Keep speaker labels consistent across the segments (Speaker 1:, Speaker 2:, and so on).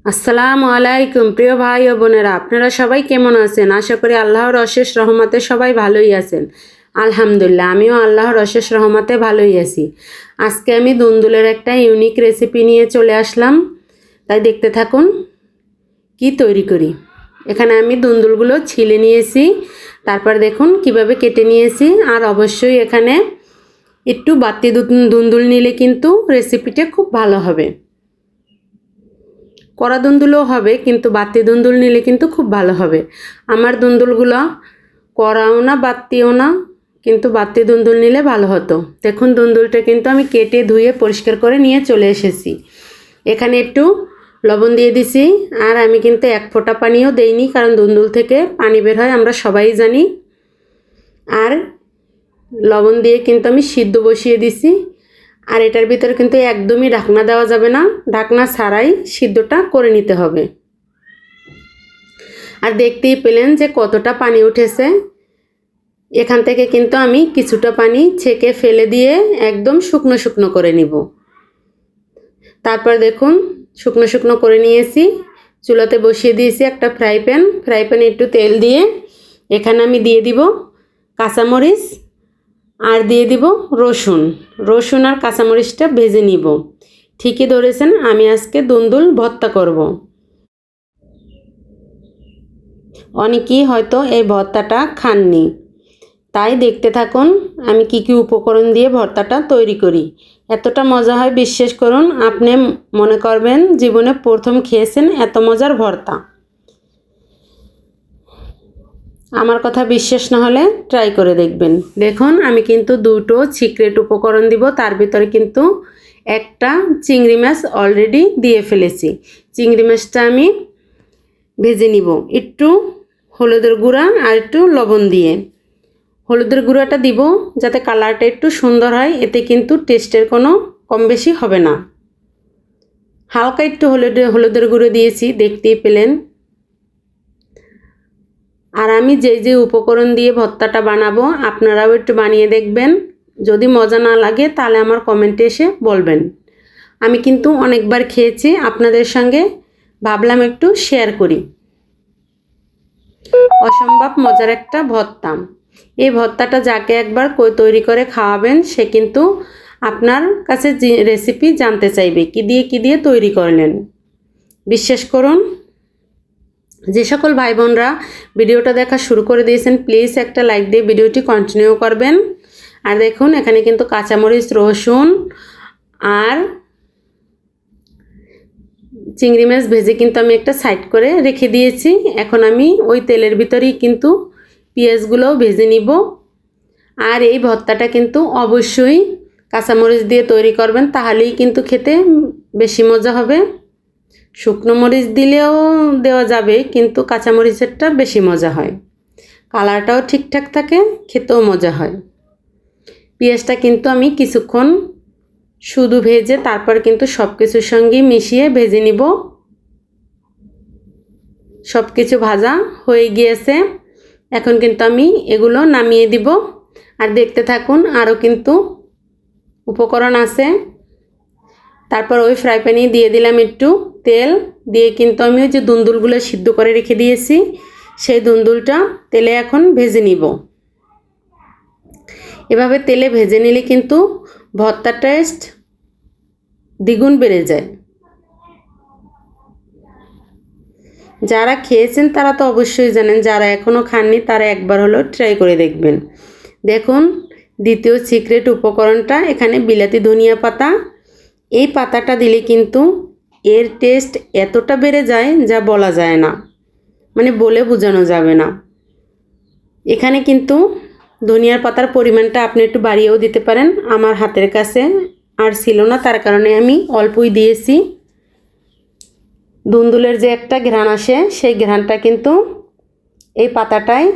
Speaker 1: আসসালামু আলাইকুম প্রিয় ভাই ও বোনেরা, আপনারা সবাই কেমন আছেন? আশা করি আল্লাহর অশেষ রহমতে সবাই ভালোই আছেন। আলহামদুলিল্লাহ, আমিও আল্লাহর অশেষ রহমতে ভালোই আছি। আজকে আমি দুন্দুলের একটা ইউনিক রেসিপি নিয়ে চলে আসলাম, তাই দেখতে থাকুন কি তৈরি করি। এখানে আমি দুন্দুলগুলো ছিলে নিয়েছি, তারপর দেখুন কিভাবে কেটে নিয়েছি। আর অবশ্যই এখানে একটু বাড়তি দুন্দুল নিলে কিন্তু রেসিপিটা খুব ভালো হবে। কড়া দুন্দুলও হবে, কিন্তু বাড়তি দুন্দুল নিলে কিন্তু খুব ভালো হবে। আমার দুন্দুলগুলো কড়াও না বাড়তিও না, কিন্তু বাড়তি দুন্দুল নিলে ভালো হতো। দেখুন দুন্দুলটা কিন্তু আমি কেটে ধুয়ে পরিষ্কার করে নিয়ে চলে এসেছি। এখানে একটু লবণ দিয়ে দিছি, আর আমি কিন্তু এক ফোঁটা পানিও দেইনি, কারণ দুন্দুল থেকে পানি বের হয় আমরা সবাই জানি। আর লবণ দিয়ে কিন্তু আমি সিদ্ধ বসিয়ে দিছি। আর এটার ভিতরে কিন্তু একদমই ঢাকনা দেওয়া যাবে না, ঢাকনা ছাড়াই সিদ্ধটা করে নিতে হবে। আর দেখতেই পেলেন যে কতটা পানি উঠেছে। এখান থেকে কিন্তু আমি কিছুটা পানি ছেঁকে ফেলে দিয়ে একদম শুকনো শুকনো করে নিব। তারপর দেখুন শুকনো শুকনো করে নিয়েছি। চুলাতে বসিয়ে দিয়েছি একটা ফ্রাই প্যানে একটু তেল দিয়ে এখানে আমি দিয়ে দিব কাঁচামরিচ, আর দিয়ে দিব রসুন আর কাঁচামরিচটা ভেজে নিব। ঠিকই ধরেছেন, আমি আজকে দুন্দুল ভর্তা করব। অনেকেই হয়তো এই ভর্তাটা খাননি, তাই দেখতে থাকুন আমি কি কি উপকরণ দিয়ে ভর্তাটা তৈরি করি। এতটা মজা হয়, বিশ্বাস করুন, আপনি মনে করবেন জীবনে প্রথম খেয়েছেন এত মজার ভর্তা। আমার কথা বিশ্বাস না হলে ট্রাই করে দেখবেন। দেখুন আমি কিন্তু দুটো সিক্রেট উপকরণ দিব, তার ভিতরে কিন্তু একটা চিংড়ি মাছ অলরেডি দিয়ে ফেলেছি। চিংড়ি মাছটা আমি ভেজে নিব একটু হলুদের গুঁড়া আর একটু লবণ দিয়ে। হলুদের গুঁড়াটা দিব যাতে কালারটা একটু সুন্দর হয়, এতে কিন্তু টেস্টের কোনো কম বেশি হবে না। হালকা একটু হলুদের গুঁড়ো দিয়েছি, দেখতেই পেলেন। আর আমি যে উপকরণ দিয়ে ভর্তাটা বানাবো আপনারাও একটু বানিয়ে দেখবেন। যদি মজা না লাগে তাহলে আমার কমেন্টে এসে বলবেন। আমি কিন্তু অনেকবার খেয়েছি, আপনাদের সঙ্গে ভাবলাম একটু শেয়ার করি। অসম্ভব মজার একটা ভর্তা। এই ভর্তাটা যাকে একবার তৈরি করে খাওয়াবেন সে কিন্তু আপনার কাছে রেসিপি জানতে চাইবে কি দিয়ে তৈরি করলেন। বিশ্বাস করুন, যে সকল ভাই বোনরা ভিডিওটা দেখা শুরু করে দিয়েছেন প্লিজ একটা লাইক দিয়ে ভিডিওটি কন্টিনিউ করবেন। আর দেখুন এখানে কিন্তু কাঁচামরিচ, রসুন আর চিংড়ি মাছ ভেজে কিন্তু আমি একটা সাইড করে রেখে দিয়েছি। এখন আমি ওই তেলের ভিতরেই কিন্তু পেঁয়াজগুলোও ভেজে নিব। আর এই ভর্তাটা কিন্তু অবশ্যই কাঁচামরিচ দিয়ে তৈরি করবেন, তাহলেই কিন্তু খেতে বেশি মজা হবে। শুকনো মরিচ দিলেও দেওয়া যাবে, কিন্তু কাঁচামরিচেরটা বেশি মজা হয়, কালারটাও ঠিকঠাক থাকে, খেতেও মজা হয়। পেঁয়াজটা কিন্তু আমি কিছুক্ষণ শুধু ভেজে তারপর কিন্তু সব কিছুর সঙ্গে মিশিয়ে ভেজে নিব। সব কিছু ভাজা হয়ে গিয়েছে, এখন কিন্তু আমি এগুলো নামিয়ে দিব। আর দেখতে থাকুন আরও কিন্তু উপকরণ আছে। তারপর ওই ফ্রাই প্যানে দিয়ে দিলাম একটু তেল, দিয়ে কিন্তু আমি ওই যে দুন্দুলগুলো সিদ্ধ করে রেখে দিয়েছি সেই দুন্দুলটা তেলে এখন ভেজে নিব। এভাবে তেলে ভেজে নিলে কিন্তু ভর্তার টেস্ট দ্বিগুণ বেড়ে যায়। যারা খেয়েছেন তারা তো অবশ্যই জানেন, যারা এখনও খাননি তারা একবার হলেও ট্রাই করে দেখবেন। দেখুন দ্বিতীয় সিক্রেট উপকরণটা, এখানে বিলাতি ধনিয়া পাতা। এই পাতাটা দিলে কিন্তু এর টেস্ট এতটা বেড়ে যায় যা বলা যায় না, মানে বলে বোঝানো যাবে না। এখানে কিন্তু ধনিয়ার পাতার পরিমাণটা আপনি একটু বাড়িয়েও দিতে পারেন, আমার হাতের কাছে আর ছিল না তার কারণে আমি অল্পই দিয়েছি। দুন্দুলের যে একটা ঘ্রাণ আসে সেই ঘ্রাণটা কিন্তু এই পাতাটায়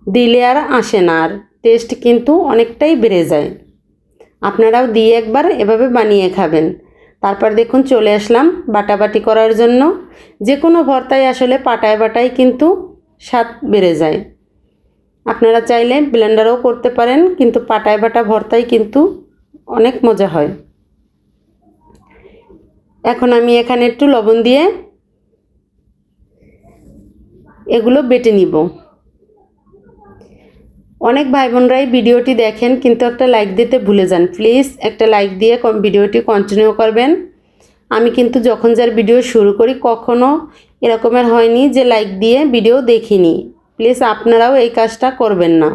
Speaker 1: দিলে আর আসে না, আর টেস্ট কিন্তু অনেকটাই বেড়ে যায়। আপনারাও দিয়ে একবার এভাবে বানিয়ে খাবেন। তারপর দেখুন চলে আসলাম বাটাবাটি করার জন্য। যে কোনো ভর্তায় আসলে পাটায় কিন্তু স্বাদ বেড়ে যায়। আপনারা চাইলে ব্লেন্ডারও করতে পারেন, কিন্তু পাটায় বাটা ভর্তাই কিন্তু অনেক মজা হয়। এখন আমি এখানে একটু লবণ দিয়ে এগুলো বেটে নিব। অনেক ভাই বোনরাই ভিডিওটি দেখেন কিন্তু একটা লাইক দিতে ভুলে যান। প্লিজ একটা লাইক দিয়ে ভিডিওটি কন্টিনিউ করবেন। আমি কিন্তু যখন যার ভিডিও শুরু করি কখনো এরকমের হয়নি যে লাইক দিয়ে ভিডিও দেখিনি। প্লিজ আপনারাও এই কাজটা করবেন না।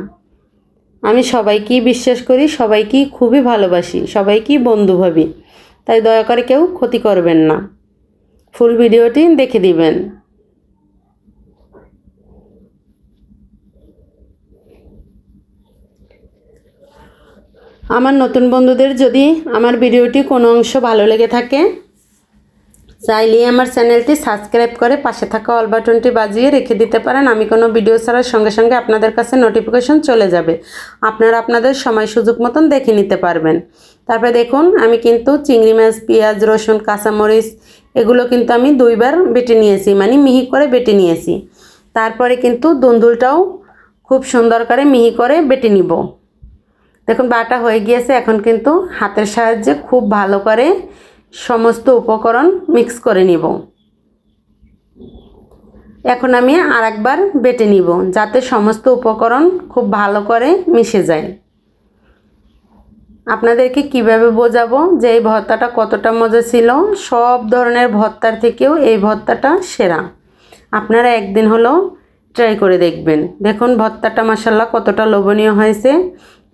Speaker 1: আমি সবাইকেই বিশ্বাস করি, সবাইকেই খুবই ভালোবাসি, সবাইকেই বন্ধু ভাবি, তাই দয়া করে কেউ ক্ষতি করবেন না। ফুল ভিডিওটি দেখে দিবেন। আমার নতুন বন্ধুদের যদি আমার ভিডিওটি কোনো অংশ ভালো লেগে থাকে চাইলে আমার চ্যানেলটি সাবস্ক্রাইব করে পাশে থাকা অল বাটনটি বাজিয়ে রেখে দিতে পারেন। আমি কোনো ভিডিও ছাড়ার সঙ্গে সঙ্গে আপনাদের কাছে নোটিফিকেশন চলে যাবে, আপনারা আপনাদের সময় সুযোগ মতন দেখে নিতে পারবেন। তারপরে দেখুন আমি কিন্তু চিংড়ি মাছ, পেঁয়াজ, রসুন, কাঁচামরিচ এগুলো কিন্তু আমি 2 বার বেটে নিয়েছি, মানে মিহি করে বেটে নিয়েছি। তারপরে কিন্তু দুন্দুলটাও খুব সুন্দর করে মিহি করে বেটে নিব। দেখুন বাটা হয়ে গিয়েছে। এখন কিন্তু হাতের সাহায্যে খুব ভালো করে সমস্ত উপকরণ মিক্স করে নিব। এখন আমি আরেকবার বেটে নিব যাতে সমস্ত উপকরণ খুব ভালো করে মিশে যায়। আপনাদেরকে কিভাবে বোঝাবো যে এই ভর্তাটা কতটা মজা ছিল। সব ধরনের ভর্তার থেকেও এই ভর্তাটা সেরা। আপনারা একদিন হলো ট্রাই করে দেখবেন। দেখুন ভর্তাটা মাশাআল্লাহ কতটা লোভনীয় হয়েছে,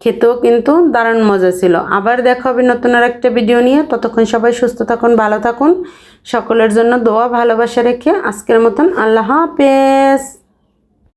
Speaker 1: খেতেও কিন্তু দারুণ মজা ছিল। আবার দেখা হবে নতুন আর একটা ভিডিও নিয়ে। ততক্ষণ সবাই সুস্থ থাকুন, ভালো থাকুন। সকলের জন্য দোয়া ভালোবাসা রেখে আজকের মতন আল্লাহ হাফেজ।